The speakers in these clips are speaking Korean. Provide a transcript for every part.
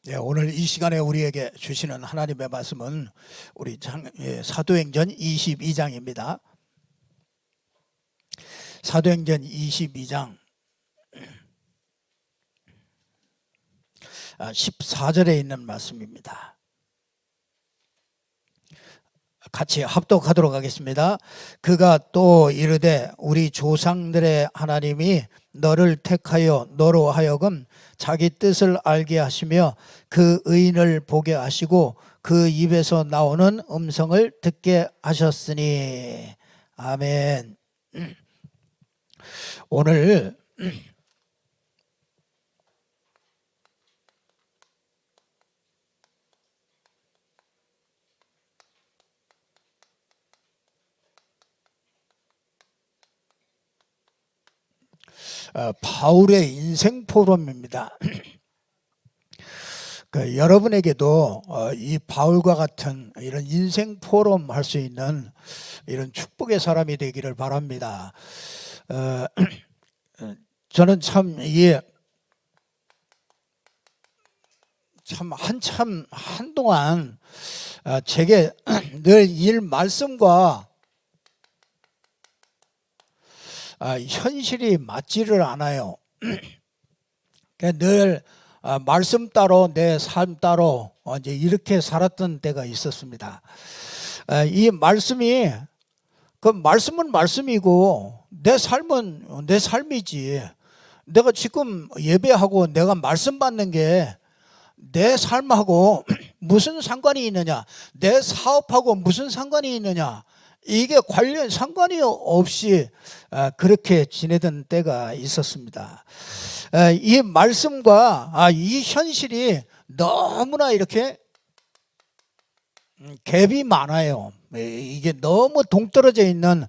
네, 오늘 이 시간에 우리에게 주시는 하나님의 말씀은 우리 사도행전 22장입니다. 사도행전 22장 14절에 있는 말씀입니다. 같이 합독하도록 하겠습니다. 그가 또 이르되 우리 조상들의 하나님이 너를 택하여 너로 하여금 자기 뜻을 알게 하시며 그 의인을 보게 하시고 그 입에서 나오는 음성을 듣게 하셨으니 아멘. 오늘 바울의 인생 포럼입니다. 여러분에게도 이 바울과 같은 이런 인생 포럼 할 수 있는 이런 축복의 사람이 되기를 바랍니다. 저는 참 한동안 제게 늘 이 말씀과 현실이 맞지를 않아요. 늘 말씀 따로 내 삶 따로 이제 이렇게 살았던 때가 있었습니다. 이 말씀이 말씀은 말씀이고 내 삶은 내 삶이지. 내가 지금 예배하고 내가 말씀 받는 게 내 삶하고 무슨 상관이 있느냐, 내 사업하고 무슨 상관이 있느냐, 이게 상관이 없이 그렇게 지내던 때가 있었습니다. 이 말씀과 이 현실이 너무나 이렇게 갭이 많아요. 이게 너무 동떨어져 있는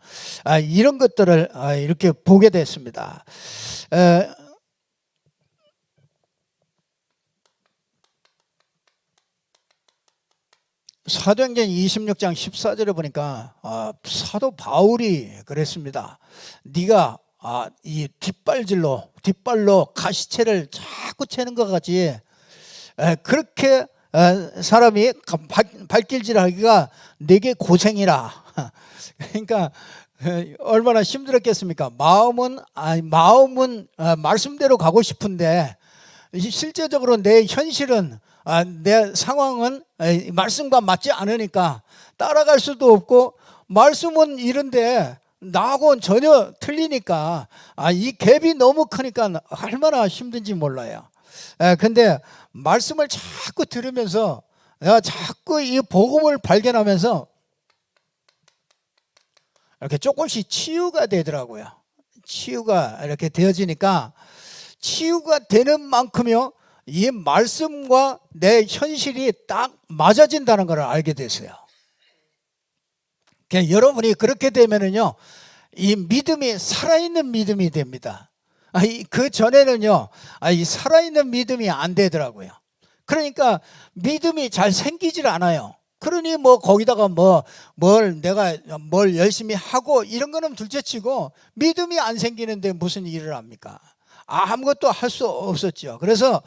이런 것들을 이렇게 보게 됐습니다. 사도행전 26장 14절에 보니까 사도 바울이 그랬습니다. 네가 이 뒷발로 가시채를 자꾸 채는 것 같이 그렇게 사람이 발길질하기가 내게 고생이라. 그러니까 얼마나 힘들었겠습니까? 마음은 말씀대로 가고 싶은데 실제적으로 내 현실은 내 상황은 말씀과 맞지 않으니까 따라갈 수도 없고, 말씀은 이런데 나하고는 전혀 틀리니까 이 갭이 너무 크니까 얼마나 힘든지 몰라요. 근데 말씀을 자꾸 들으면서 자꾸 이 복음을 발견하면서 이렇게 조금씩 치유가 되더라고요. 치유가 이렇게 되어지니까 치유가 되는 만큼요, 이 말씀과 내 현실이 딱 맞아진다는 걸 알게 됐어요. 여러분이 그렇게 되면은요, 이 믿음이 살아있는 믿음이 됩니다. 그 전에는요, 이 살아있는 믿음이 안 되더라고요. 그러니까 믿음이 잘 생기질 않아요. 그러니 거기다가 내가 뭘 열심히 하고 이런 거는 둘째치고 믿음이 안 생기는데 무슨 일을 합니까? 아무것도 할 수 없었죠. 그래서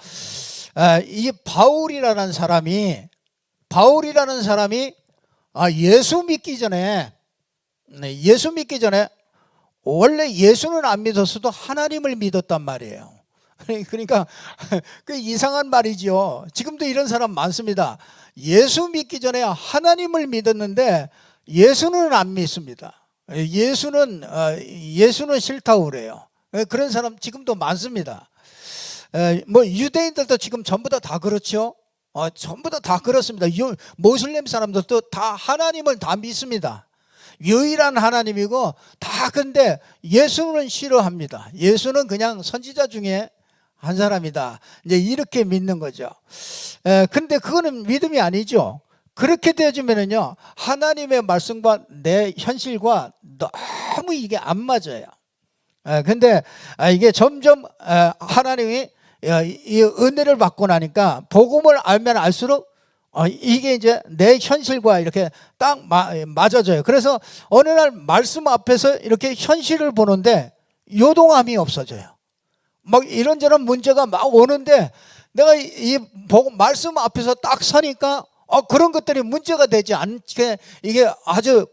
이 바울이라는 사람이 예수 믿기 전에 원래 예수는 안 믿었어도 하나님을 믿었단 말이에요. 그러니까 그 이상한 말이죠. 지금도 이런 사람 많습니다. 예수 믿기 전에 하나님을 믿었는데 예수는 안 믿습니다. 예수는 싫다고 그래요. 그런 사람 지금도 많습니다. 유대인들도 지금 전부 다 그렇죠. 전부 다 그렇습니다. 모슬렘 사람들도 다 하나님을 다 믿습니다. 유일한 하나님이고 다. 근데 예수는 싫어합니다. 예수는 그냥 선지자 중에 한 사람이다, 이제 이렇게 믿는 거죠. 근데 그거는 믿음이 아니죠. 그렇게 되어지면은요, 하나님의 말씀과 내 현실과 너무 이게 안 맞아요. 근데 이게 점점 하나님이 이 은혜를 받고 나니까 복음을 알면 알수록 이게 이제 내 현실과 이렇게 딱 맞아져요. 그래서 어느 날 말씀 앞에서 이렇게 현실을 보는데 요동함이 없어져요. 이런저런 문제가 막 오는데 내가 이 말씀 앞에서 딱 서니까 그런 것들이 문제가 되지 않게 이게 아주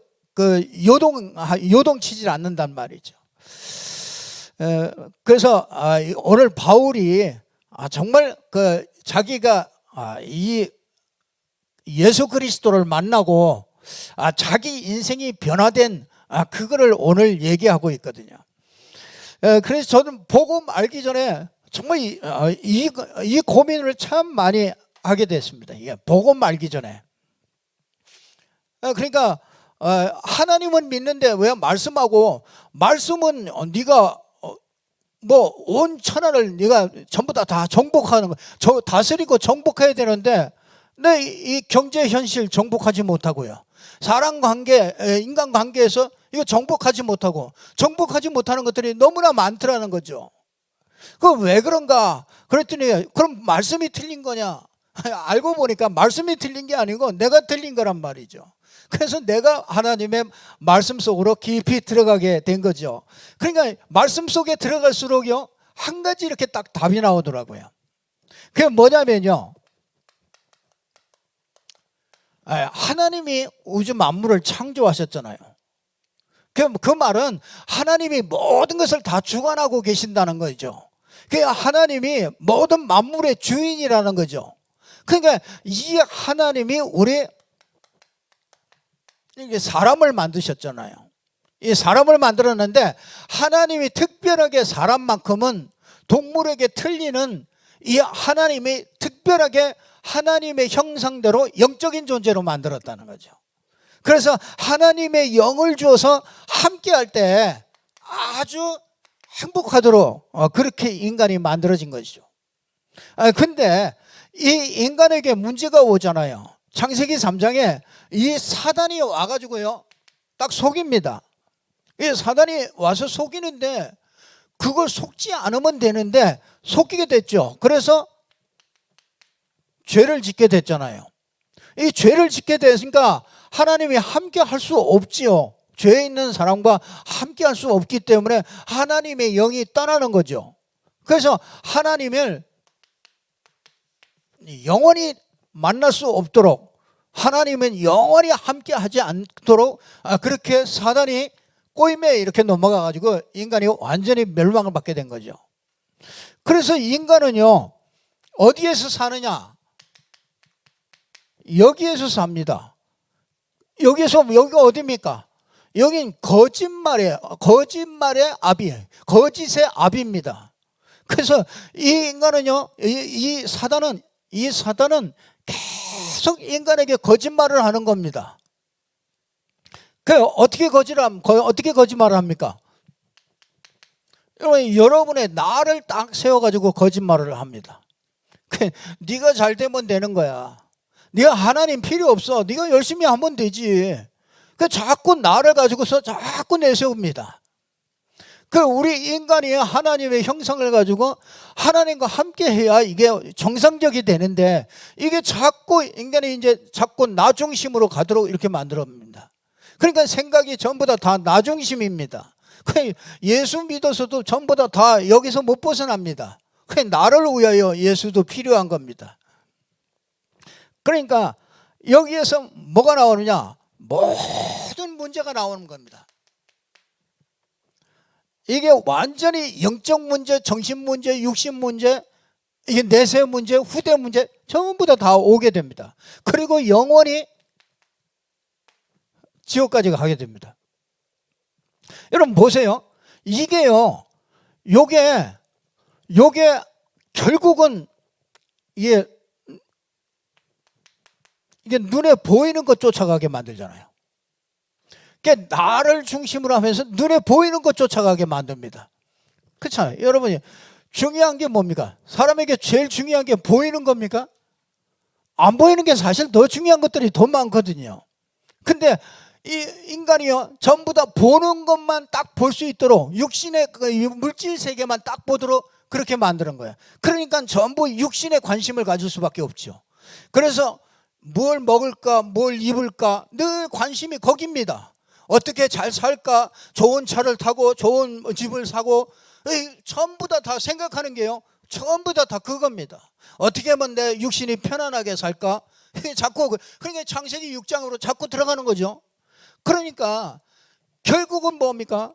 요동치질 않는단 말이죠. 그래서 오늘 바울이 정말 자기가 이 예수 그리스도를 만나고 자기 인생이 변화된 그거를 오늘 얘기하고 있거든요. 그래서 저는 복음 알기 전에 정말 이 고민을 참 많이 하게 됐습니다. 이게 복음 알기 전에. 그러니까 하나님은 믿는데 왜 말씀하고, 말씀은 네가 뭐 온 천하를 네가 전부 다 정복하는 거, 다스리고 정복해야 되는데 내 이 경제 현실 정복하지 못하고요. 사람 관계, 인간 관계에서 이거 정복하지 못하고, 정복하지 못하는 것들이 너무나 많더라는 거죠. 그거 왜 그런가? 그랬더니 그럼 말씀이 틀린 거냐? 알고 보니까 말씀이 틀린 게 아니고 내가 틀린 거란 말이죠. 그래서 내가 하나님의 말씀 속으로 깊이 들어가게 된 거죠. 그러니까 말씀 속에 들어갈수록요, 한 가지 이렇게 딱 답이 나오더라고요. 그게 뭐냐면요, 하나님이 우주 만물을 창조하셨잖아요. 그 말은 하나님이 모든 것을 다 주관하고 계신다는 거죠. 그러니까 하나님이 모든 만물의 주인이라는 거죠. 그러니까 이 하나님이 우리 사람을 만드셨잖아요. 이 사람을 만들었는데 하나님이 특별하게 사람만큼은 동물에게 틀리는 이 하나님이 특별하게 하나님의 형상대로 영적인 존재로 만들었다는 거죠. 그래서 하나님의 영을 주어서 함께할 때 아주 행복하도록 그렇게 인간이 만들어진 것이죠. 근데 이 인간에게 문제가 오잖아요. 창세기 3장에 이 사단이 와가지고요, 딱 속입니다. 이 사단이 와서 속이는데 그걸 속지 않으면 되는데 속이게 됐죠. 그래서 죄를 짓게 됐잖아요. 이 죄를 짓게 됐으니까 하나님이 함께 할 수 없지요. 죄에 있는 사람과 함께 할 수 없기 때문에 하나님의 영이 떠나는 거죠. 그래서 하나님을 영원히 만날 수 없도록, 하나님은 영원히 함께 하지 않도록 그렇게 사단이 꼬임에 이렇게 넘어가가지고 인간이 완전히 멸망을 받게 된 거죠. 그래서 인간은요, 어디에서 사느냐? 여기에서 삽니다. 여기가 어디입니까? 여긴 거짓말의 압이에요. 거짓의 압입니다. 그래서 이 인간은요, 이 사단은 계속 인간에게 거짓말을 하는 겁니다. 어떻게 거짓말을 합니까? 여러분의 나를 딱 세워가지고 거짓말을 합니다. 네가 잘 되면 되는 거야. 네가 하나님 필요 없어. 네가 열심히 하면 되지. 자꾸 나를 가지고서 자꾸 내세웁니다. 우리 인간이 하나님의 형상을 가지고 하나님과 함께 해야 이게 정상적이 되는데, 이게 자꾸 인간이 자꾸 나 중심으로 가도록 이렇게 만들어옵니다. 그러니까 생각이 전부 다 나 중심입니다. 예수 믿어서도 전부 다 여기서 못 벗어납니다. 나를 위하여 예수도 필요한 겁니다. 그러니까 여기에서 뭐가 나오느냐? 모든 문제가 나오는 겁니다. 이게 완전히 영적 문제, 정신 문제, 육신 문제, 이게 내세 문제, 후대 문제 전부 다 오게 됩니다. 그리고 영원히 지옥까지 가게 됩니다. 여러분 보세요. 이게요, 요게 결국은 이게 눈에 보이는 것 쫓아가게 만들잖아요. 그러니까 나를 중심으로 하면서 눈에 보이는 것 쫓아가게 만듭니다. 그렇잖아요. 여러분이 중요한 게 뭡니까? 사람에게 제일 중요한 게 보이는 겁니까? 안 보이는 게 사실 더 중요한 것들이 더 많거든요. 근데 이 인간이요, 전부 다 보는 것만 딱 볼 수 있도록 육신의 물질 세계만 딱 보도록 그렇게 만드는 거예요. 그러니까 전부 육신에 관심을 가질 수밖에 없죠. 그래서 뭘 먹을까, 뭘 입을까 늘 관심이 거기입니다. 어떻게 잘 살까, 좋은 차를 타고 좋은 집을 사고, 전부 다 생각하는 게요, 전부 다 그겁니다. 어떻게 하면 내 육신이 편안하게 살까? 자꾸 그러니까 창세기 6장으로 자꾸 들어가는 거죠. 그러니까 결국은 뭡니까?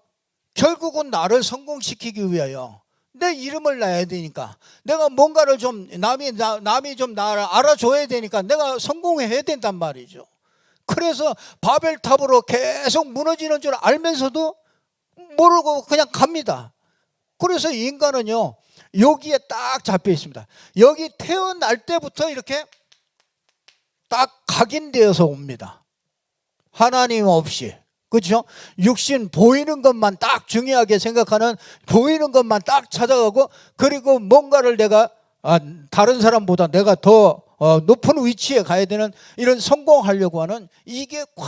결국은 나를 성공시키기 위하여 내 이름을 내야 되니까, 내가 뭔가를 좀 남이 좀 나를 알아줘야 되니까 내가 성공해야 된단 말이죠. 그래서 바벨탑으로 계속 무너지는 줄 알면서도 모르고 그냥 갑니다. 그래서 인간은요, 여기에 딱 잡혀 있습니다. 여기 태어날 때부터 이렇게 딱 각인되어서 옵니다. 하나님 없이. 그렇죠? 육신 보이는 것만 딱 중요하게 생각하는, 보이는 것만 딱 찾아가고, 그리고 뭔가를 내가 다른 사람보다 내가 더 높은 위치에 가야 되는, 이런 성공하려고 하는, 이게 꽉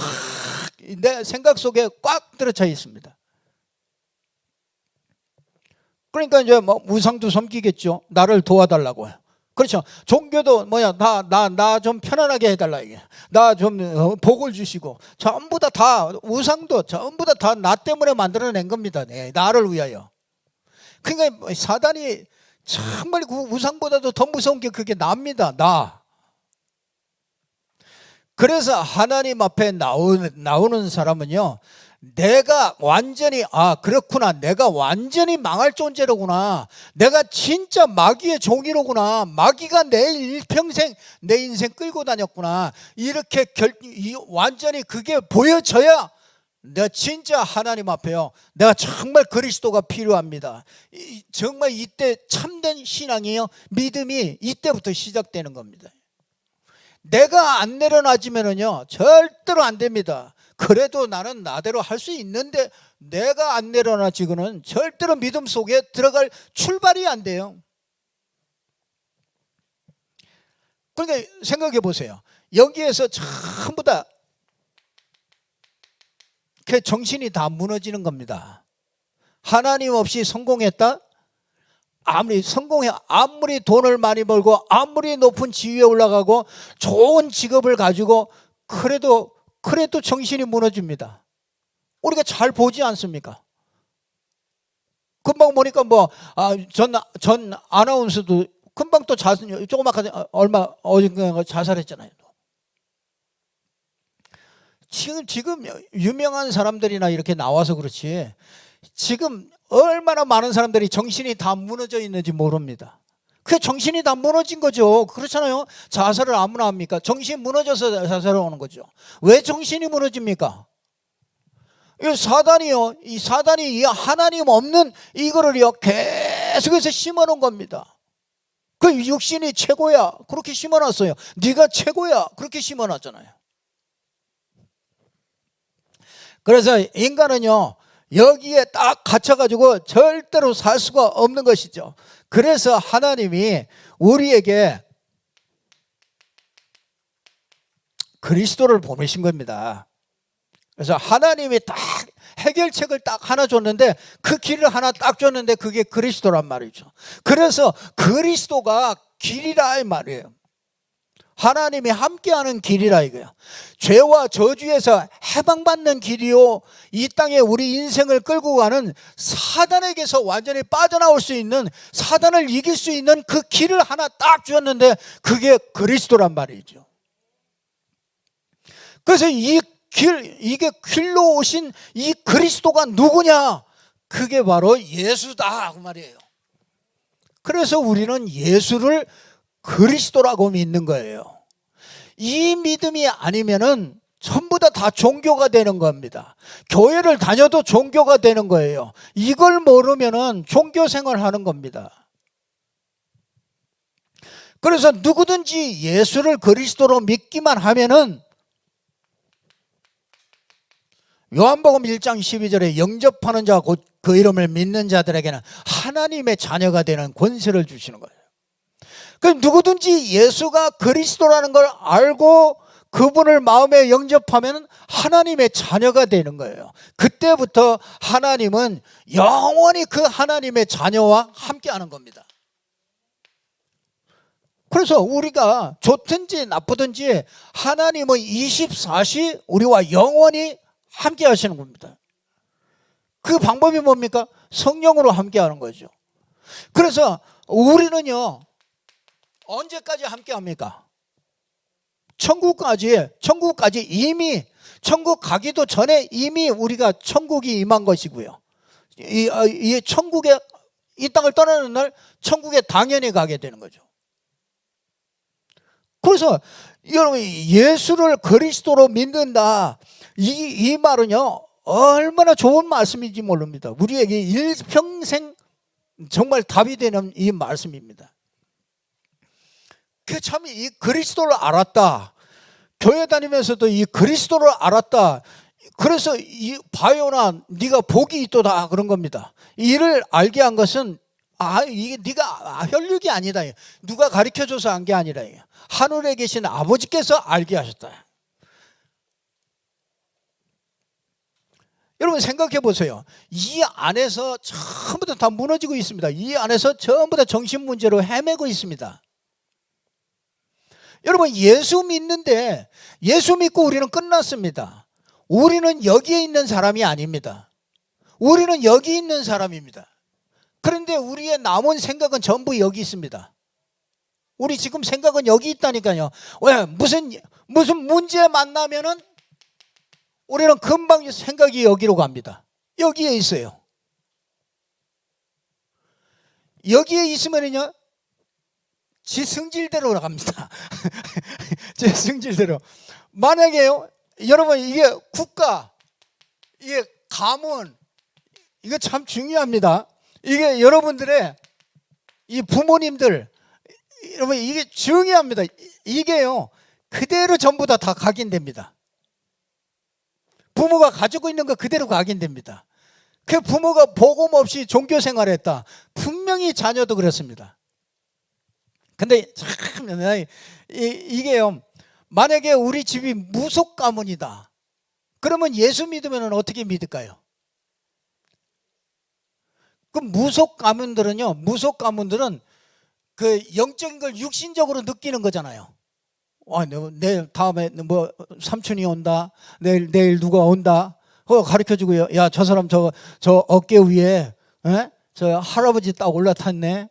내 생각 속에 꽉 들어차 있습니다. 그러니까 이제 뭐 우상도 섬기겠죠. 나를 도와달라고 해요. 그렇죠. 종교도 뭐야, 나 좀 편안하게 해달라, 이게. 나 좀 복을 주시고, 전부 다 우상도 전부 다 나 때문에 만들어낸 겁니다. 네, 나를 위하여. 그러니까 사단이 정말 그 우상보다도 더 무서운 게 그게 나입니다. 나. 그래서 하나님 앞에 나오는 사람은요, 내가 완전히, 그렇구나, 내가 완전히 망할 존재로구나, 내가 진짜 마귀의 종이로구나, 마귀가 내 일평생 내 인생 끌고 다녔구나, 이렇게 완전히 그게 보여져야 내가 진짜 하나님 앞에요, 내가 정말 그리스도가 필요합니다. 정말 이때 참된 신앙이요, 믿음이 이때부터 시작되는 겁니다. 내가 안 내려놔지면은요, 절대로 안 됩니다. 그래도 나는 나대로 할 수 있는데, 내가 안 내려놔지고는 절대로 믿음 속에 들어갈 출발이 안 돼요. 그러니까 생각해 보세요. 여기에서 전부 다 그 정신이 다 무너지는 겁니다. 하나님 없이 성공했다? 아무리 돈을 많이 벌고, 아무리 높은 지위에 올라가고, 좋은 직업을 가지고, 그래도 정신이 무너집니다. 우리가 잘 보지 않습니까? 금방 보니까 전 아나운서도 금방 또 어딘가 자살했잖아요. 지금 유명한 사람들이나 이렇게 나와서 그렇지, 지금 얼마나 많은 사람들이 정신이 다 무너져 있는지 모릅니다. 그 정신이 다 무너진 거죠. 그렇잖아요. 자살을 아무나 합니까? 정신이 무너져서 자살을 하는 거죠. 왜 정신이 무너집니까? 이 사단이 이 하나님 없는 이거를요, 계속해서 심어놓은 겁니다. 그 육신이 최고야, 그렇게 심어놨어요. 네가 최고야, 그렇게 심어놨잖아요. 그래서 인간은요, 여기에 딱 갇혀가지고 절대로 살 수가 없는 것이죠. 그래서 하나님이 우리에게 그리스도를 보내신 겁니다. 그래서 하나님이 딱 해결책을 딱 하나 줬는데, 그 길을 하나 딱 줬는데, 그게 그리스도란 말이죠. 그래서 그리스도가 길이라 이 말이에요. 하나님이 함께하는 길이라 이거예요. 죄와 저주에서 해방받는 길이요, 이 땅에 우리 인생을 끌고 가는, 사단에게서 완전히 빠져나올 수 있는, 사단을 이길 수 있는 그 길을 하나 딱 주었는데, 그게 그리스도란 말이죠. 그래서 이게 길로 오신 이 그리스도가 누구냐? 그게 바로 예수다 그 말이에요. 그래서 우리는 예수를 그리스도라고 믿는 거예요. 이 믿음이 아니면은 전부 다 종교가 되는 겁니다. 교회를 다녀도 종교가 되는 거예요. 이걸 모르면은 종교 생활하는 겁니다. 그래서 누구든지 예수를 그리스도로 믿기만 하면은, 요한복음 1장 12절에 영접하는 자 곧 그 이름을 믿는 자들에게는 하나님의 자녀가 되는 권세를 주시는 거예요. 그럼 누구든지 예수가 그리스도라는 걸 알고 그분을 마음에 영접하면 하나님의 자녀가 되는 거예요. 그때부터 하나님은 영원히 그 하나님의 자녀와 함께하는 겁니다. 그래서 우리가 좋든지 나쁘든지 하나님은 24시 우리와 영원히 함께 하시는 겁니다. 그 방법이 뭡니까? 성령으로 함께 하는 거죠. 그래서 우리는요 언제까지 함께 합니까? 천국까지 이미 천국 가기도 전에 이미 우리가 천국이 임한 것이고요. 이 천국에 이 땅을 떠나는 날 천국에 당연히 가게 되는 거죠. 그래서 여러분 예수를 그리스도로 믿는다 이 말은요 얼마나 좋은 말씀인지 모릅니다. 우리에게 일평생 정말 답이 되는 이 말씀입니다. 그 참 이 그리스도를 알았다. 교회 다니면서도 이 그리스도를 알았다. 그래서 이 바요나 네가 복이 있도다 그런 겁니다. 이를 알게 한 것은 이게 네가 혈육이 아니다. 누가 가르쳐줘서 한 게 아니라 하늘에 계신 아버지께서 알게 하셨다. 여러분 생각해 보세요. 이 안에서 전부 다 무너지고 있습니다. 이 안에서 전부 다 정신 문제로 헤매고 있습니다. 여러분 예수 믿는데 예수 믿고 우리는 끝났습니다. 우리는 여기에 있는 사람이 아닙니다. 우리는 여기 있는 사람입니다. 그런데 우리의 남은 생각은 전부 여기 있습니다. 우리 지금 생각은 여기 있다니까요. 왜? 무슨 문제 만나면은 우리는 금방 생각이 여기로 갑니다. 여기에 있어요. 여기에 있으면은요 지 성질대로 갑니다. 제 성질대로. 만약에요 여러분 이게 국가 이게 가문 이거 참 중요합니다. 이게 여러분들의 이 부모님들 여러분 이게 중요합니다. 이게요 그대로 전부 다 각인됩니다. 부모가 가지고 있는 거 그대로 각인됩니다. 그 부모가 복음 없이 종교 생활했다. 분명히 자녀도 그렇습니다. 근데 참 이게요 만약에 우리 집이 무속 가문이다. 그러면 예수 믿으면 어떻게 믿을까요? 그 무속 가문들은 그 영적인 걸 육신적으로 느끼는 거잖아요. 내일 다음에 뭐 삼촌이 온다. 내일 누가 온다. 가르쳐주고요. 야, 저 사람 저 어깨 위에 저 할아버지 딱 올라탔네.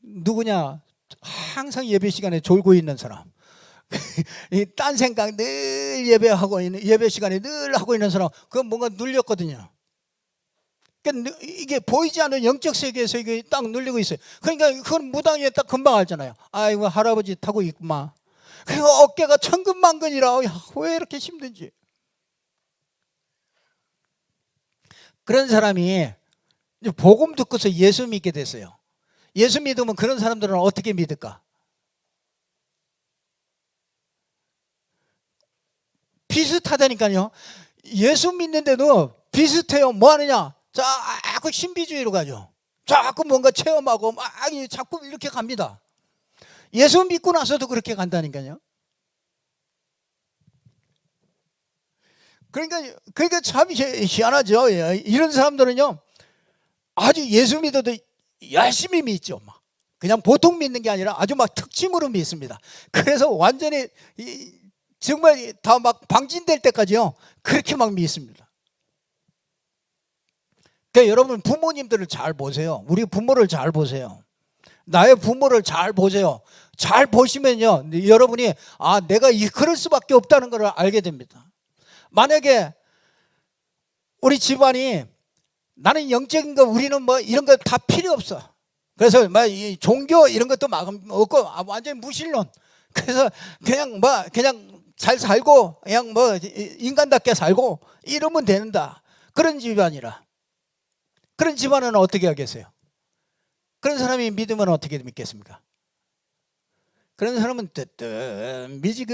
누구냐? 항상 예배 시간에 졸고 있는 사람. 딴 생각 늘 예배 시간에 늘 하고 있는 사람. 그건 뭔가 눌렸거든요. 그러니까 이게 보이지 않는 영적 세계에서 이게 딱 눌리고 있어요. 그러니까 그건 무당에 딱 금방 알잖아요. 아이고 할아버지 타고 있구만. 그리고 어깨가 천근만근이라 왜 이렇게 힘든지. 그런 사람이 복음 듣고서 예수 믿게 됐어요. 예수 믿으면 그런 사람들은 어떻게 믿을까? 비슷하다니까요. 예수 믿는데도 비슷해요. 뭐 하느냐? 자꾸 신비주의로 가죠. 자꾸 뭔가 체험하고 막 자꾸 이렇게 갑니다. 예수 믿고 나서도 그렇게 간다니까요. 그러니까 참 희한하죠. 이런 사람들은요 아주 예수 믿어도 열심히 믿죠. 막 그냥 보통 믿는 게 아니라 아주 막 특징으로 믿습니다. 그래서 완전히 정말 다 막 방진될 때까지요 그렇게 막 믿습니다. 그러니까 여러분 부모님들을 잘 보세요. 우리 부모를 잘 보세요. 나의 부모를 잘 보세요. 잘 보시면요 여러분이 내가 그럴 수밖에 없다는 걸 알게 됩니다. 만약에 우리 집안이 나는 영적인 거 우리는 뭐 이런 거 다 필요 없어. 그래서 막 이 종교 이런 것도 막 없고 완전히 무신론. 그래서 그냥 잘 살고 그냥 뭐 인간답게 살고 이러면 된다. 그런 집안이라. 그런 집안은 어떻게 하겠어요? 그런 사람이 믿으면 어떻게 믿겠습니까? 그런 사람은 미지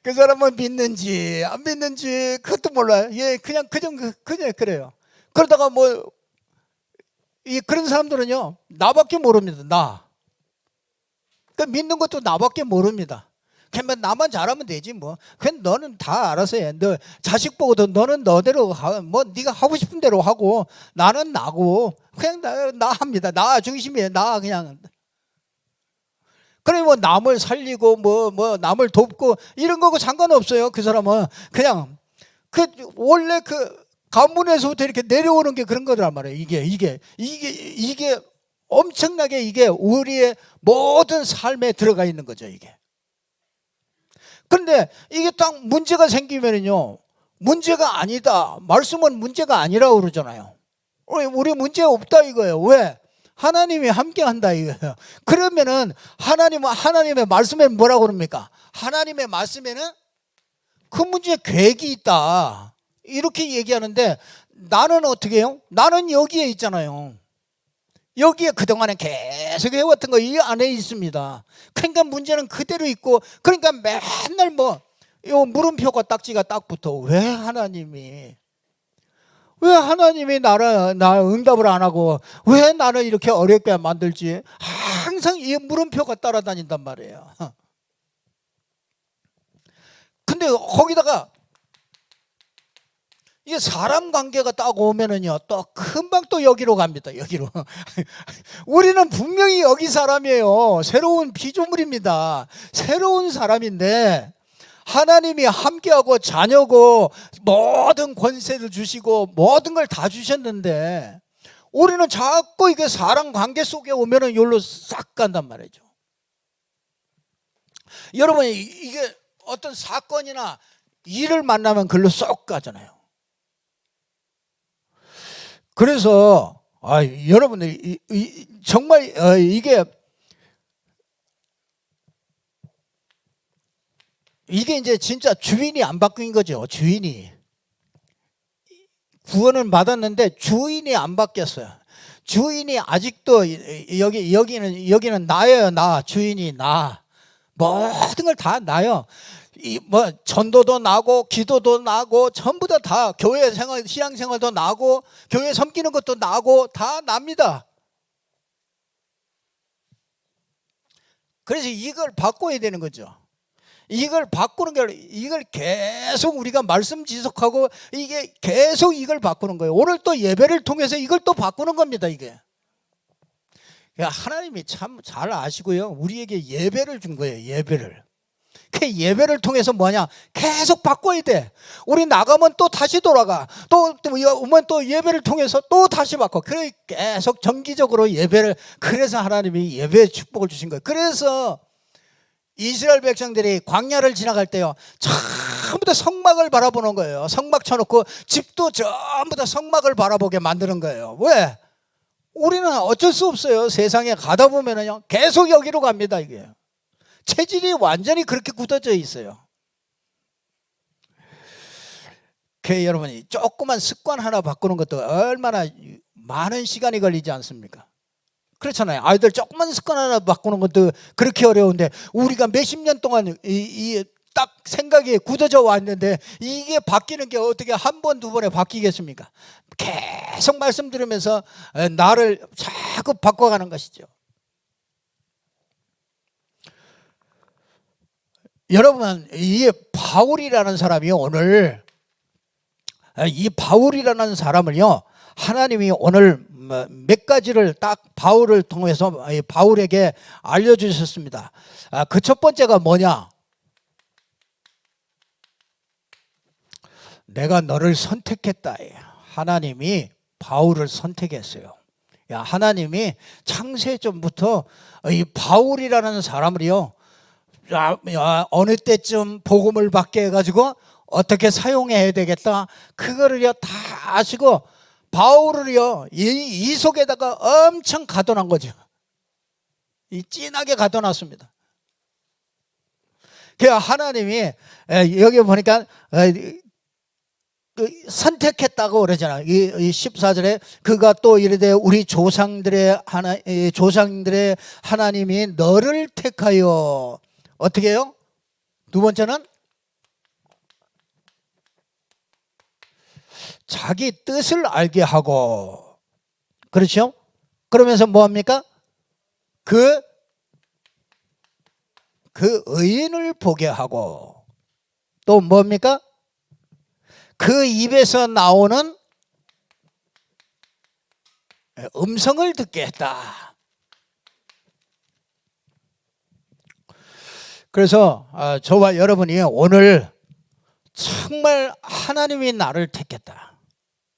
그 사람은 믿는지 안 믿는지 그것도 몰라요. 그냥 그래요. 그러다가 그런 사람들은요 나밖에 모릅니다. 나. 그러니까 믿는 것도 나밖에 모릅니다. 그냥 나만 잘하면 되지 뭐. 그냥 너는 다 알아서 해. 너 자식 보고도 너는 너대로 뭐 네가 하고 싶은 대로 하고 나는 나고 그냥 나 합니다. 나 중심이에요. 나 그냥. 그래 뭐 남을 살리고 뭐 남을 돕고 이런 거고 상관없어요. 그 사람은 그냥 원래 그 가문에서부터 이렇게 내려오는 게 그런 거란 말이에요. 이게 엄청나게 이게 우리의 모든 삶에 들어가 있는 거죠, 이게. 그런데 이게 딱 문제가 생기면은요, 문제가 아니다. 말씀은 문제가 아니라고 그러잖아요. 우리 문제 없다 이거예요. 왜? 하나님이 함께 한다 이거예요. 그러면은 하나님의 말씀에 뭐라고 그럽니까? 하나님의 말씀에는 그 문제에 계획이 있다. 이렇게 얘기하는데 나는 어떻게 해요? 나는 여기에 있잖아요. 여기에 그동안에 계속 해왔던 거 이 안에 있습니다. 그러니까 문제는 그대로 있고, 그러니까 맨날 뭐 요 물음표가 딱지가 딱 붙어. 왜 하나님이 나 응답을 안 하고 왜 나를 이렇게 어렵게 만들지? 항상 이 물음표가 따라다닌단 말이에요. 근데 거기다가 이게 사람 관계가 딱 오면은요, 또 금방 또 여기로 갑니다. 여기로. 우리는 분명히 여기 사람이에요. 새로운 피조물입니다. 새로운 사람인데 하나님이 함께하고 자녀고 모든 권세를 주시고 모든 걸 다 주셨는데 우리는 자꾸 이게 사람 관계 속에 오면은 여기로 싹 간단 말이죠. 여러분, 이게 어떤 사건이나 일을 만나면 글로 쏙 가잖아요. 그래서 여러분들 정말 이게 이제 진짜 주인이 안 바뀐 거죠. 주인이 구원을 받았는데 주인이 안 바뀌었어요. 주인이 아직도 여기는 나예요. 나 주인이 나 모든 걸 다 나요. 뭐 전도도 나고 기도도 나고 전부 다 교회 생활 신앙생활도 나고 교회 섬기는 것도 나고 다 납니다. 그래서 이걸 바꿔야 되는 거죠. 이걸 바꾸는 게 이걸 계속 우리가 말씀 지속하고 이게 계속 이걸 바꾸는 거예요. 오늘 또 예배를 통해서 이걸 또 바꾸는 겁니다. 이게 하나님이 참 잘 아시고요, 우리에게 예배를 준 거예요. 예배를. 그 예배를 통해서 뭐냐, 계속 바꿔야 돼. 우리 나가면 또 다시 돌아가, 또 오면 또 예배를 통해서 또 다시 바꿔. 그래 계속 정기적으로 예배를. 그래서 하나님이 예배의 축복을 주신 거예요. 그래서 이스라엘 백성들이 광야를 지나갈 때요, 전부 다 성막을 바라보는 거예요. 성막 쳐놓고 집도 전부 다 성막을 바라보게 만드는 거예요. 왜? 우리는 어쩔 수 없어요. 세상에 가다 보면은요, 계속 여기로 갑니다. 이게 체질이 완전히 그렇게 굳어져 있어요. 그 여러분이 조그만 습관 하나 바꾸는 것도 얼마나 많은 시간이 걸리지 않습니까? 그렇잖아요. 아이들 조그만 습관 하나 바꾸는 것도 그렇게 어려운데 우리가 몇십 년 동안 딱 생각이 굳어져 왔는데 이게 바뀌는 게 어떻게 한 번, 두 번에 바뀌겠습니까? 계속 말씀 들으면서 나를 자꾸 바꿔가는 것이죠. 여러분, 이 바울이라는 사람이 오늘, 이 바울이라는 사람을요, 하나님이 오늘 몇 가지를 딱 바울을 통해서 바울에게 알려주셨습니다. 그 첫 번째가 뭐냐? 내가 너를 선택했다. 하나님이 바울을 선택했어요. 하나님이 창세 전부터 이 바울이라는 사람을요, 어느 때쯤 복음을 받게 해가지고 어떻게 사용해야 되겠다, 그거를요 다 아시고 바울을요 이 속에다가 엄청 가둬놓은 거죠. 진하게 가둬놨습니다. 그래서 하나님이 여기 보니까 선택했다고 그러잖아요. 이 14절에 그가 또 이르되 우리 조상들의 하나님이 너를 택하여 어떻게 해요? 두 번째는 자기 뜻을 알게 하고, 그렇죠? 그러면서 뭐합니까? 그 의인을 보게 하고, 또 뭡니까? 그 입에서 나오는 음성을 듣게 했다. 그래서 저와 여러분이 오늘 정말 하나님이 나를 택했다,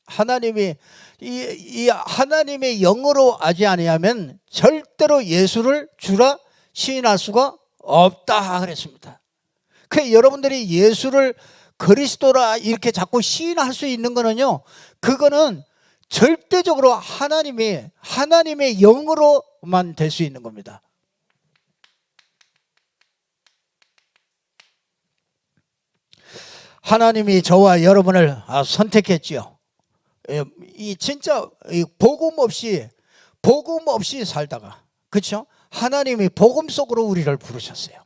하나님이 이 하나님의 영으로 하지 아니하면 절대로 예수를 주라 시인할 수가 없다 그랬습니다. 그 여러분들이 예수를 그리스도라 이렇게 자꾸 시인할 수 있는 거는요, 그거는 절대적으로 하나님의 영으로만 될 수 있는 겁니다. 하나님이 저와 여러분을 선택했지요. 이 진짜 복음 없이 살다가, 그렇죠? 하나님이 복음 속으로 우리를 부르셨어요.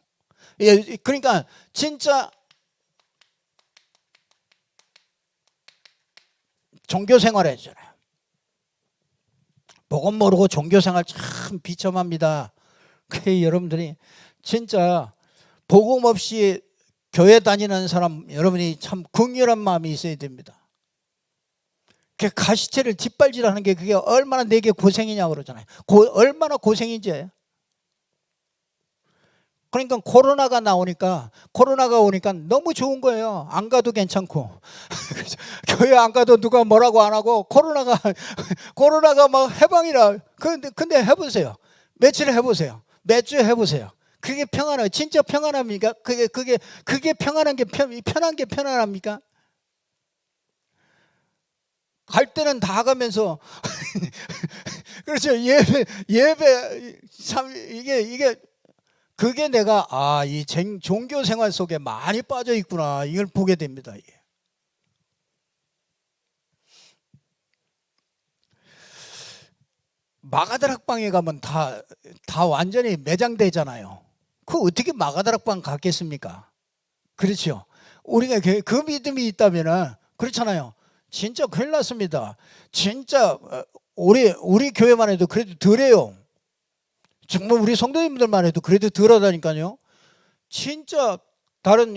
그러니까 진짜 종교 생활했잖아요. 복음 모르고 종교 생활 참 비참합니다. 그 여러분들이 진짜 복음 없이 교회 다니는 사람, 여러분이 참 긍휼한 마음이 있어야 됩니다. 그 가시체를 뒷발질하는 게 그게 얼마나 내게 고생이냐고 그러잖아요. 얼마나 고생인지. 그러니까 코로나가 오니까 너무 좋은 거예요. 안 가도 괜찮고 교회 안 가도 누가 뭐라고 안 하고 코로나가 막 해방이라. 근데 해보세요. 며칠 해보세요. 몇 주 해보세요. 그게 평안해요. 진짜 평안합니까? 그게 편한 게 편안합니까? 갈 때는 다 가면서 그렇죠. 예배 참 이게 그게 내가 이 종교 생활 속에 많이 빠져 있구나, 이걸 보게 됩니다. 마가다락방에 가면 다 완전히 매장되잖아요. 그 어떻게 마가다락방 갔겠습니까? 그렇죠. 우리가 그 믿음이 있다면은, 그렇잖아요. 진짜 큰일 났습니다. 진짜 우리 교회만 해도 그래도 덜해요. 정말 우리 성도님들만 해도 그래도 덜하다니까요. 진짜 다른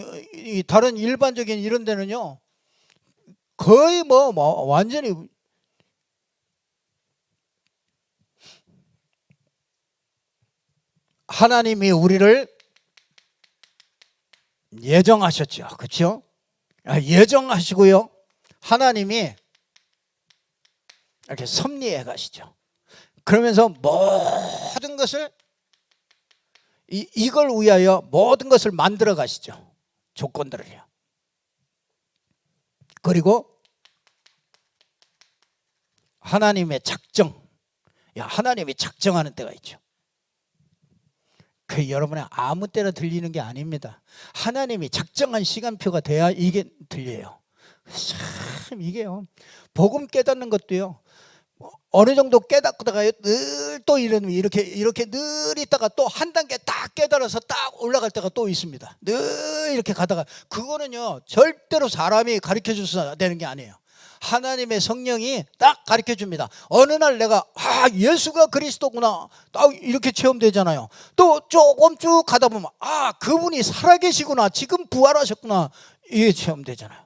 일반적인 이런 데는요, 거의 완전히 하나님이 우리를 예정하셨죠. 그렇죠? 예정하시고요, 하나님이 이렇게 섭리해 가시죠. 그러면서 모든 것을 이걸 위하여 모든 것을 만들어 가시죠. 조건들을요. 그리고 하나님의 작정, 하나님이 작정하는 때가 있죠. 그 여러분의 아무 때나 들리는 게 아닙니다. 하나님이 작정한 시간표가 돼야 이게 들려요. 참 이게요, 복음 깨닫는 것도요, 어느 정도 깨닫다가 늘 또 이렇게 늘 있다가 또 한 단계 딱 깨달아서 딱 올라갈 때가 또 있습니다. 늘 이렇게 가다가, 그거는요 절대로 사람이 가르쳐 줘서 되는 게 아니에요. 하나님의 성령이 딱 가르쳐 줍니다. 어느 날 내가 예수가 그리스도구나 딱 이렇게 체험되잖아요. 또 조금 쭉 가다 보면 그분이 살아계시구나, 지금 부활하셨구나, 이게 체험되잖아요.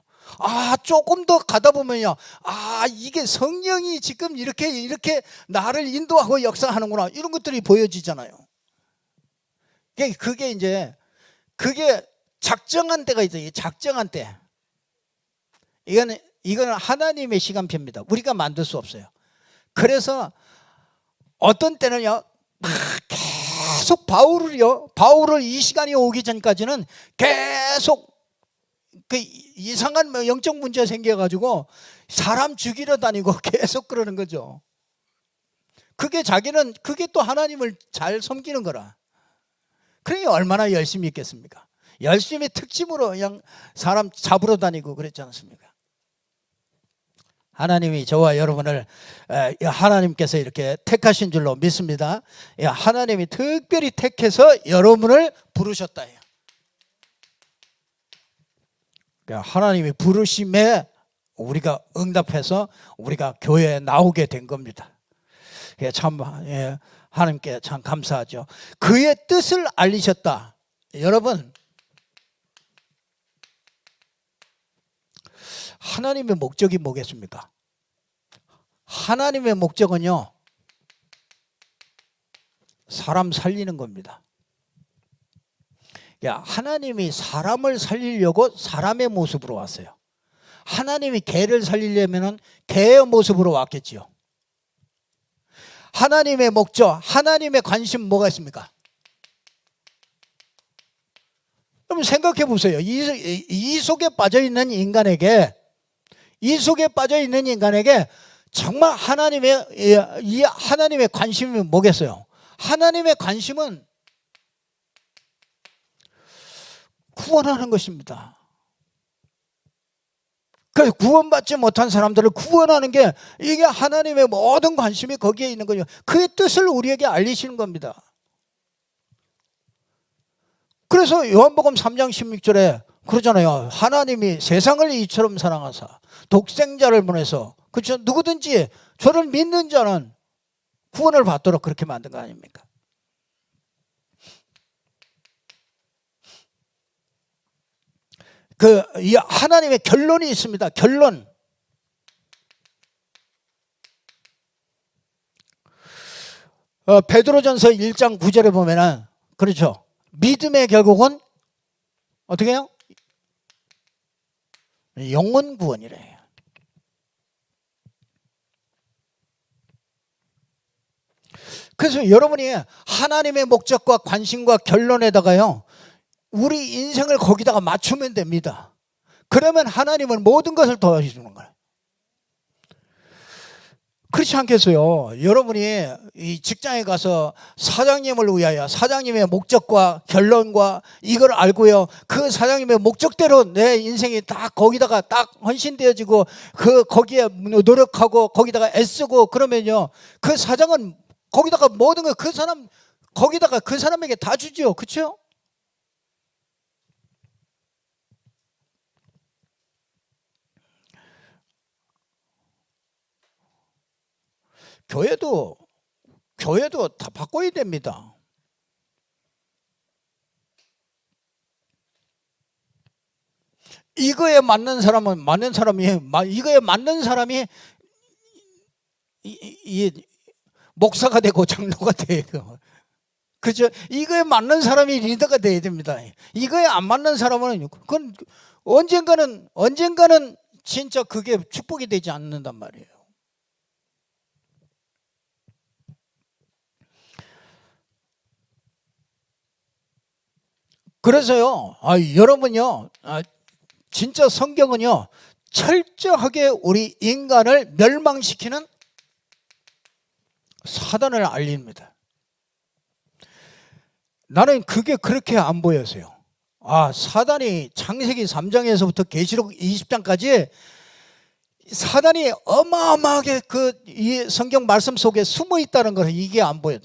조금 더 가다 보면요, 이게 성령이 지금 이렇게 나를 인도하고 역사하는구나, 이런 것들이 보여지잖아요. 그게 작정한 때가 있어요. 작정한 때. 이거는 하나님의 시간표입니다. 우리가 만들 수 없어요. 그래서 어떤 때는요, 계속 바울을 이 시간이 오기 전까지는 계속 이상한 영적 문제 생겨가지고 사람 죽이러 다니고 계속 그러는 거죠. 그게 또 하나님을 잘 섬기는 거라. 그러니 얼마나 열심히 있겠습니까? 열심히 특집으로 그냥 사람 잡으러 다니고 그랬지 않습니까? 하나님이 저와 여러분을 하나님께서 이렇게 택하신 줄로 믿습니다. 하나님이 특별히 택해서 여러분을 부르셨다. 하나님이 부르심에 우리가 응답해서 우리가 교회에 나오게 된 겁니다. 참 하나님께 참 감사하죠. 그의 뜻을 알리셨다. 여러분, 하나님의 목적이 뭐겠습니까? 하나님의 목적은요, 사람 살리는 겁니다. 하나님이 사람을 살리려고 사람의 모습으로 왔어요. 하나님이 개를 살리려면 개의 모습으로 왔겠지요. 하나님의 목적, 하나님의 관심 뭐가 있습니까? 그럼 생각해 보세요. 이 속에 빠져 있는 인간에게, 정말 하나님의 관심이 뭐겠어요? 하나님의 관심은 구원하는 것입니다. 그래서 구원받지 못한 사람들을 구원하는 게, 이게 하나님의 모든 관심이 거기에 있는 거죠. 그의 뜻을 우리에게 알리시는 겁니다. 그래서 요한복음 3장 16절에 그러잖아요. 하나님이 세상을 이처럼 사랑하사 독생자를 보내서, 그렇죠? 누구든지 저를 믿는 자는 구원을 받도록 그렇게 만든 거 아닙니까? 이 하나님의 결론이 있습니다. 결론. 베드로전서 1장 9절에 보면은, 그렇죠? 믿음의 결국은 어떻게 해요? 영혼 구원이래요. 그래서 여러분이 하나님의 목적과 관심과 결론에다가요, 우리 인생을 거기다가 맞추면 됩니다. 그러면 하나님은 모든 것을 도와주는 거예요. 그렇지 않겠어요? 여러분이 이 직장에 가서 사장님을 위하여, 사장님의 목적과 결론과 이걸 알고요, 그 사장님의 목적대로 내 인생이 딱 거기다가 딱 헌신되어지고, 거기에 노력하고 거기다가 애쓰고 그러면요, 그 사장은 거기다가 모든 걸 거기다가 그 사람에게 다 주죠. 그렇죠? 교회도 다 바꿔야 됩니다. 이거에 맞는 사람은 이거에 맞는 사람이 목사가 되고 장로가 돼요. 그렇죠? 이거에 맞는 사람이 리더가 돼야 됩니다. 이거에 안 맞는 사람은 그건 언젠가는 진짜 그게 축복이 되지 않는단 말이에요. 그래서요, 여러분요, 진짜 성경은요, 철저하게 우리 인간을 멸망시키는 사단을 알립니다. 나는 그게 그렇게 안 보여서요. 사단이 창세기 3장에서부터 계시록 20장까지 사단이 어마어마하게 이 성경 말씀 속에 숨어 있다는 것을 이게 안 보여요.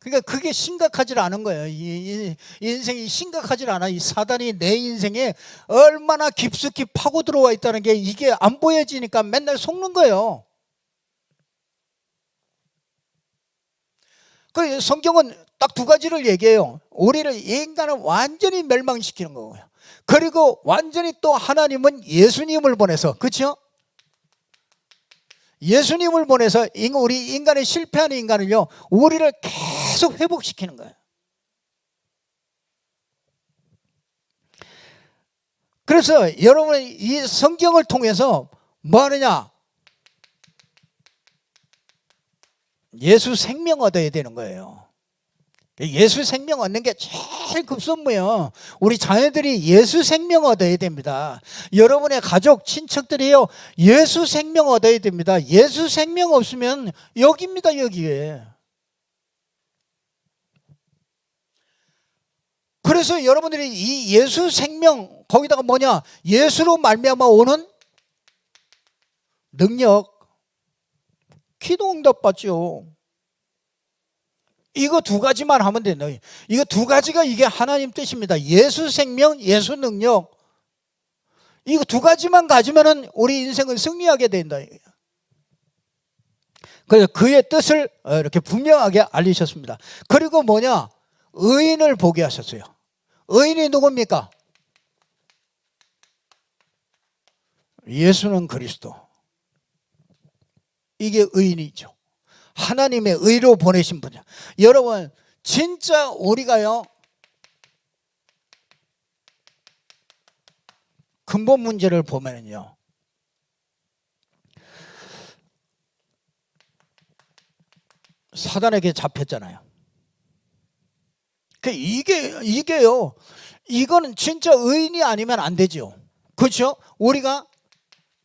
그러니까 그게 심각하지 않은 거예요. 이 인생이 심각하지 않아. 이 사단이 내 인생에 얼마나 깊숙이 파고 들어와 있다는 게 이게 안 보여지니까 맨날 속는 거예요. 그 성경은 딱 두 가지를 얘기해요. 우리를, 인간을 완전히 멸망시키는 거고요. 그리고 완전히 또 하나님은 예수님을 보내서, 그렇죠? 예수님을 보내서 우리 인간의 실패하는 인간을요, 우리를 계속 회복시키는 거예요. 그래서 여러분이 이 성경을 통해서 뭐 하느냐? 예수 생명 얻어야 되는 거예요. 예수 생명 얻는 게 제일 급선무예요. 우리 자녀들이 예수 생명 얻어야 됩니다. 여러분의 가족, 친척들이요, 예수 생명 얻어야 됩니다. 예수 생명 없으면 여기입니다, 여기에. 그래서 여러분들이 이 예수 생명, 거기다가 뭐냐? 예수로 말미암아 오는 능력, 기도 응답 받죠. 이거 두 가지만 하면 된다. 이거 두 가지가 이게 하나님 뜻입니다. 예수 생명, 예수 능력. 이거 두 가지만 가지면은 우리 인생을 승리하게 된다. 그래서 그의 뜻을 이렇게 분명하게 알리셨습니다. 그리고 뭐냐? 의인을 보게 하셨어요. 의인이 누굽니까? 예수는 그리스도. 이게 의인이죠. 하나님의 의로 보내신 분이야. 여러분, 진짜 우리가요, 근본 문제를 보면요, 사단에게 잡혔잖아요. 이게요, 이거는 진짜 의인이 아니면 안 되죠. 그렇죠? 우리가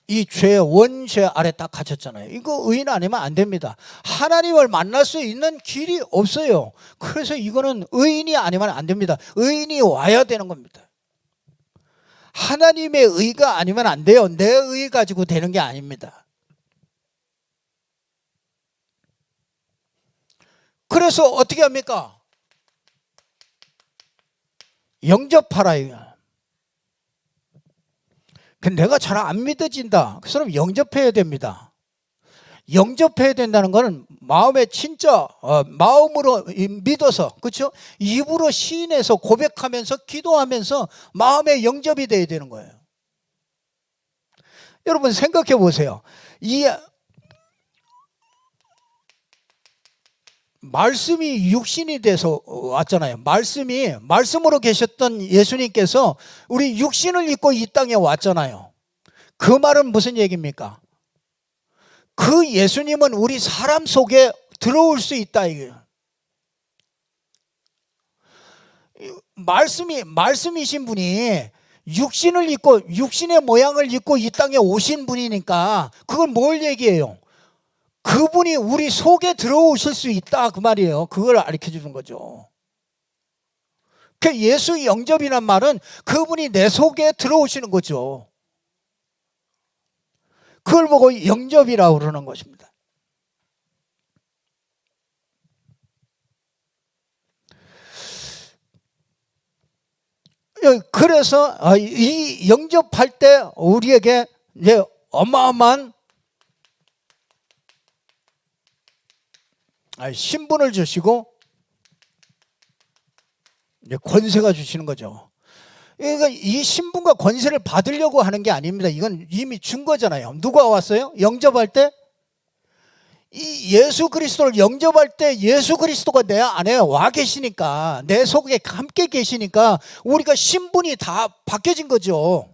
이 죄, 원죄 아래 딱 갇혔잖아요. 이거 의인 아니면 안 됩니다. 하나님을 만날 수 있는 길이 없어요. 그래서 이거는 의인이 아니면 안 됩니다. 의인이 와야 되는 겁니다. 하나님의 의가 아니면 안 돼요. 내 의 가지고 되는 게 아닙니다. 그래서 어떻게 합니까? 영접하라 이거. 내가 잘 안 믿어진다. 그 사람 영접해야 됩니다. 영접해야 된다는 것은 마음에 진짜 마음으로 믿어서, 그렇죠? 입으로 시인해서 고백하면서 기도하면서 마음에 영접이 돼야 되는 거예요. 여러분 생각해 보세요. 이 말씀이 육신이 돼서 왔잖아요. 말씀으로 계셨던 예수님께서 우리 육신을 입고 이 땅에 왔잖아요. 그 말은 무슨 얘기입니까? 그 예수님은 우리 사람 속에 들어올 수 있다 이거예요. 말씀이신 분이 육신을 입고 육신의 모양을 입고 이 땅에 오신 분이니까 그건 뭘 얘기해요? 그분이 우리 속에 들어오실 수 있다 그 말이에요. 그걸 가르쳐 주는 거죠. 그 예수 영접이란 말은 그분이 내 속에 들어오시는 거죠. 그걸 보고 영접이라고 그러는 것입니다. 그래서 이 영접할 때 우리에게 이제 어마어마한 신분을 주시고 이제 권세가 주시는 거죠. 그러니까 이 신분과 권세를 받으려고 하는 게 아닙니다. 이건 이미 준 거잖아요. 누가 왔어요? 영접할 때? 이 예수 그리스도를 영접할 때 예수 그리스도가 내 안에 와 계시니까, 내 속에 함께 계시니까 우리가 신분이 다 바뀌어진 거죠.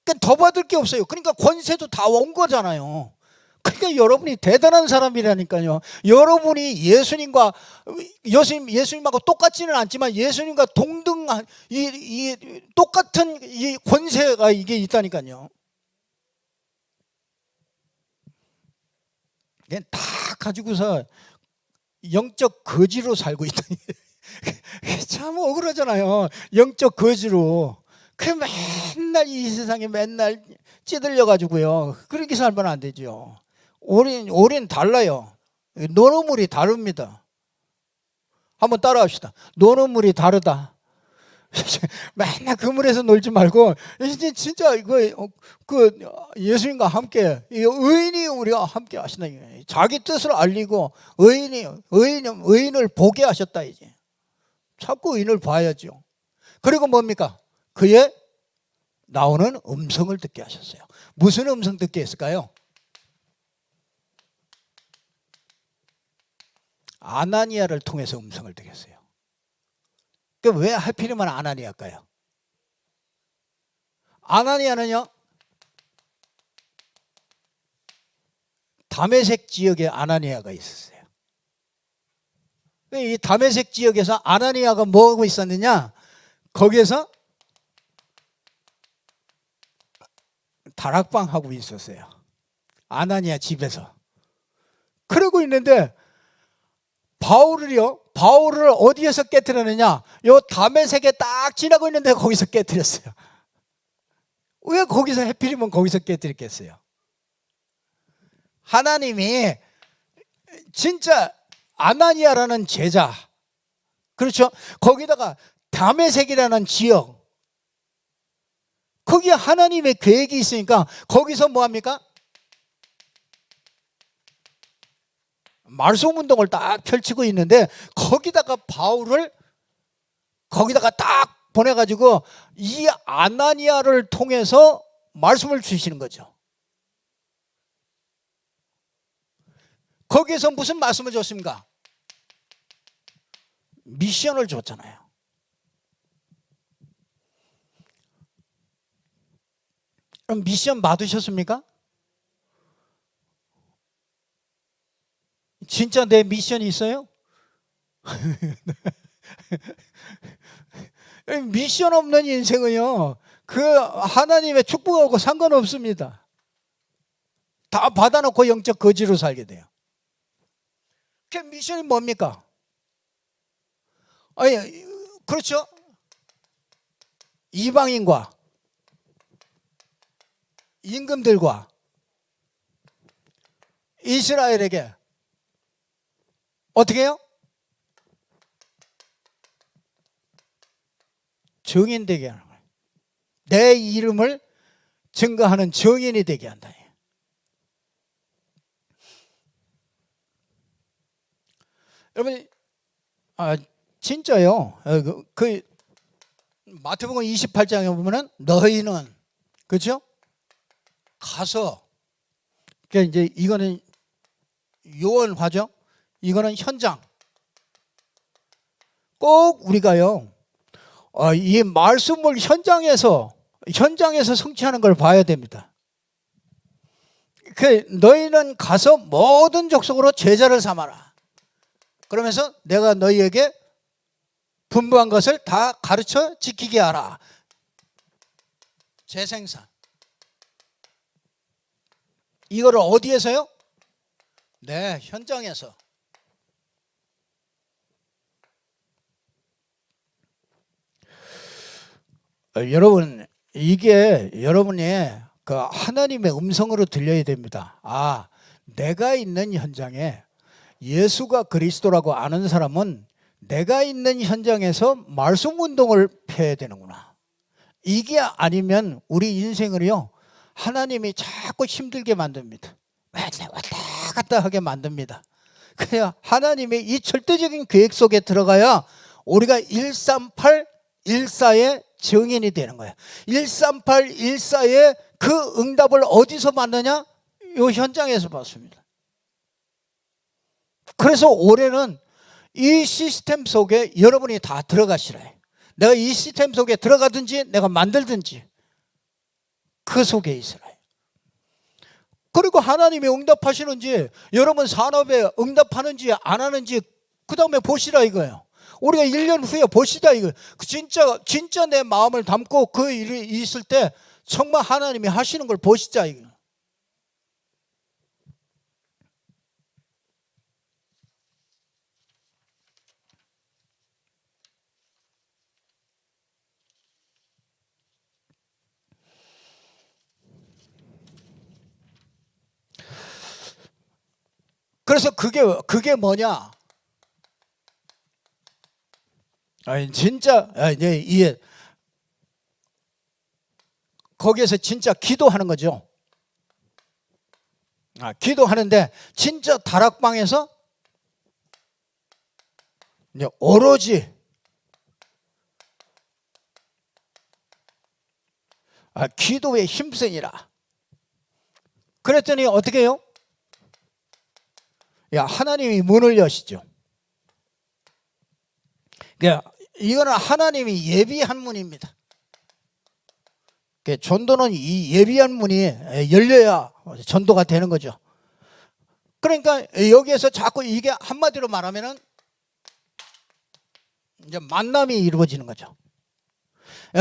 그러니까 더 받을 게 없어요. 그러니까 권세도 다 온 거잖아요. 그러니까 여러분이 대단한 사람이라니까요. 여러분이 예수님하고 똑같지는 않지만 예수님과 동등한 이 똑같은 이 권세가 이게 있다니까요. 그냥 다 가지고서 영적 거지로 살고 있다. 참 억울하잖아요. 영적 거지로. 그 맨날 이 세상에 맨날 찌들려 가지고요. 그렇게 살면 안 되죠. 우린 달라요. 노는 물이 다릅니다. 한번 따라합시다. 노는 물이 다르다. 맨날 그 물에서 놀지 말고 진짜 이거 예수님과 함께 의인이 우리가 함께 하신다. 자기 뜻을 알리고 의인을 보게 하셨다 이제. 자꾸 의인을 봐야죠. 그리고 뭡니까? 그의 나오는 음성을 듣게 하셨어요. 무슨 음성 듣게 했을까요? 아나니아를 통해서 음성을 듣게 했어요. 왜 하필이면 아나니아일까요? 아나니아는요, 다메섹 지역에 아나니아가 있었어요. 이 다메섹 지역에서 아나니아가 뭐하고 있었느냐? 거기에서 다락방 하고 있었어요. 아나니아 집에서. 그러고 있는데 바울을 어디에서 깨뜨렸느냐? 요 다메섹에 딱 지나고 있는데 거기서 깨뜨렸어요. 왜 거기서 하필이면 거기서 깨뜨렸겠어요? 하나님이 진짜 아나니아라는 제자, 그렇죠? 거기다가 다메섹이라는 지역, 거기에 하나님의 계획이 있으니까 거기서 뭐합니까? 말씀 운동을 딱 펼치고 있는데 거기다가 바울을 거기다가 딱 보내가지고 이 아나니아를 통해서 말씀을 주시는 거죠. 거기에서 무슨 말씀을 줬습니까? 미션을 줬잖아요. 그럼 미션 받으셨습니까? 진짜 내 미션이 있어요? 미션 없는 인생은요, 그 하나님의 축복하고 상관없습니다. 다 받아놓고 영적 거지로 살게 돼요. 그 미션이 뭡니까? 아니, 그렇죠? 이방인과 임금들과 이스라엘에게 어떻게 해요? 증인 되게 하는 거예요. 내 이름을 증거하는 증인이 되게 한다. 여러분, 진짜요. 그 마태복음 28장에 보면은 너희는, 그렇죠? 가서, 그러니까 이제 이거는 요원화죠. 이거는 현장. 꼭 우리가요, 이 말씀을 현장에서 성취하는 걸 봐야 됩니다. 너희는 가서 모든 족속으로 제자를 삼아라. 그러면서 내가 너희에게 분부한 것을 다 가르쳐 지키게 하라. 재생산. 이거를 어디에서요? 네, 현장에서. 여러분, 이게 여러분이 그 하나님의 음성으로 들려야 됩니다. 아, 내가 있는 현장에 예수가 그리스도라고 아는 사람은 내가 있는 현장에서 말씀 운동을 펴야 되는구나. 이게 아니면 우리 인생을요, 하나님이 자꾸 힘들게 만듭니다. 왔다 갔다 하게 만듭니다. 그래야 하나님의 이 절대적인 계획 속에 들어가야 우리가 138, 14의 증인이 되는 거예요. 138, 14의 그 응답을 어디서 받느냐? 이 현장에서 받습니다. 그래서 올해는 이 시스템 속에 여러분이 다 들어가시라 해요. 내가 이 시스템 속에 들어가든지 내가 만들든지 그 속에 있으라 해요. 그리고 하나님이 응답하시는지, 여러분 산업에 응답하는지 안 하는지 그 다음에 보시라 이거예요. 우리가 1년 후에 보시다 이거. 진짜 내 마음을 담고 그 일이 있을 때 정말 하나님이 하시는 걸 보시자 이거. 그래서 그게 뭐냐? 진짜 이제 거기에서 진짜 기도하는 거죠. 기도하는데 진짜 다락방에서 이제 오로지 기도에 힘쓰니라. 그랬더니 어떻게 해요? 하나님이 문을 여시죠. 이거는 하나님이 예비한 문입니다. 전도는 이 예비한 문이 열려야 전도가 되는 거죠. 그러니까 여기에서 자꾸 이게 한마디로 말하면은 이제 만남이 이루어지는 거죠.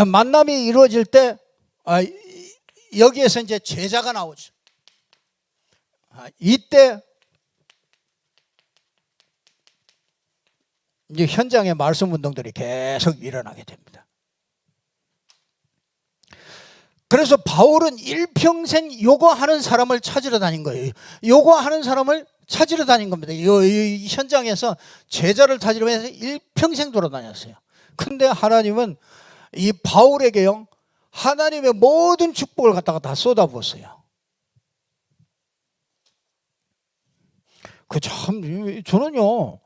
만남이 이루어질 때 여기에서 이제 제자가 나오죠. 이때 이제 현장의 말씀 운동들이 계속 일어나게 됩니다. 그래서 바울은 일평생 요거하는 사람을 찾으러 다닌 거예요. 요거하는 사람을 찾으러 다닌 겁니다. 이 현장에서 제자를 찾으러 해서 일평생 돌아다녔어요. 근데 하나님은 이 바울에게요, 하나님의 모든 축복을 갖다가 다 쏟아부었어요. 저는요,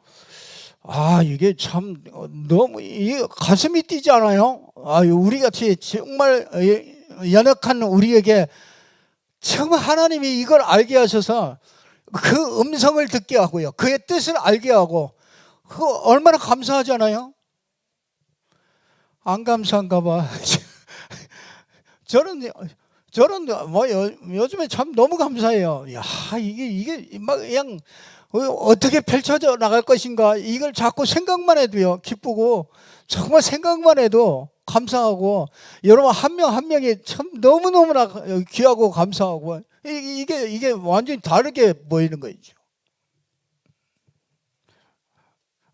이게 참 너무 가슴이 뛰지 않아요? 우리같이 정말 연약한 우리에게 정말 하나님이 이걸 알게 하셔서 그 음성을 듣게 하고요, 그의 뜻을 알게 하고, 그거 얼마나 감사하잖아요? 안 감사한가 봐. 저는 뭐 요즘에 참 너무 감사해요. 야, 이게 막 그냥 어떻게 펼쳐져 나갈 것인가 이걸 자꾸 생각만 해도요 기쁘고, 정말 생각만 해도 감사하고, 여러분 한 명 한 명이 참 너무너무나 귀하고 감사하고, 이게 완전히 다르게 보이는 거죠.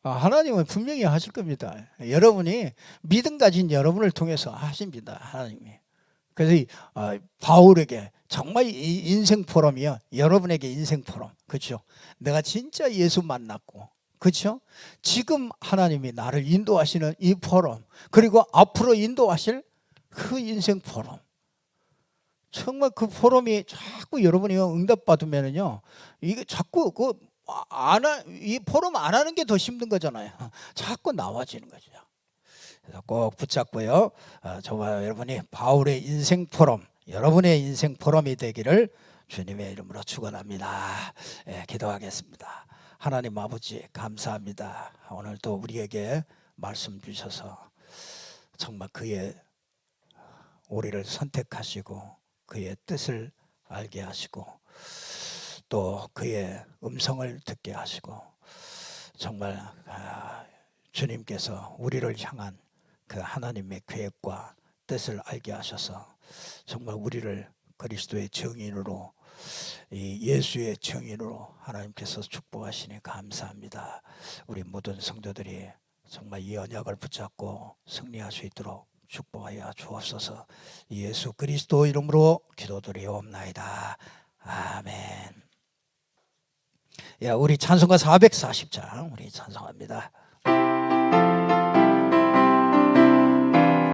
하나님은 분명히 하실 겁니다. 여러분이 믿음 가진 여러분을 통해서 하십니다, 하나님이. 그래서 바울에게 정말 이 인생 포럼이요, 여러분에게 인생 포럼, 그렇죠? 내가 진짜 예수 만났고, 그렇죠? 지금 하나님이 나를 인도하시는 이 포럼, 그리고 앞으로 인도하실 그 인생 포럼, 정말 그 포럼이 자꾸 여러분이 응답받으면은요, 이게 자꾸 이 포럼 안 하는 게 더 힘든 거잖아요. 자꾸 나와지는 거죠. 그래서 꼭 붙잡고요, 정말 여러분이 바울의 인생 포럼, 여러분의 인생 포럼이 되기를 주님의 이름으로 축원합니다. 기도하겠습니다. 하나님 아버지 감사합니다. 오늘 또 우리에게 말씀 주셔서 정말 그의 우리를 선택하시고 그의 뜻을 알게 하시고 또 그의 음성을 듣게 하시고, 정말 주님께서 우리를 향한 그 하나님의 계획과 뜻을 알게 하셔서 정말 우리를 그리스도의 증인으로, 이 예수의 증인으로 하나님께서 축복하시니 감사합니다. 우리 모든 성도들이 정말 이 언약을 붙잡고 승리할 수 있도록 축복하여 주옵소서. 예수 그리스도 이름으로 기도드리옵나이다. 아멘. 우리 찬송가 440장 우리 찬송합니다.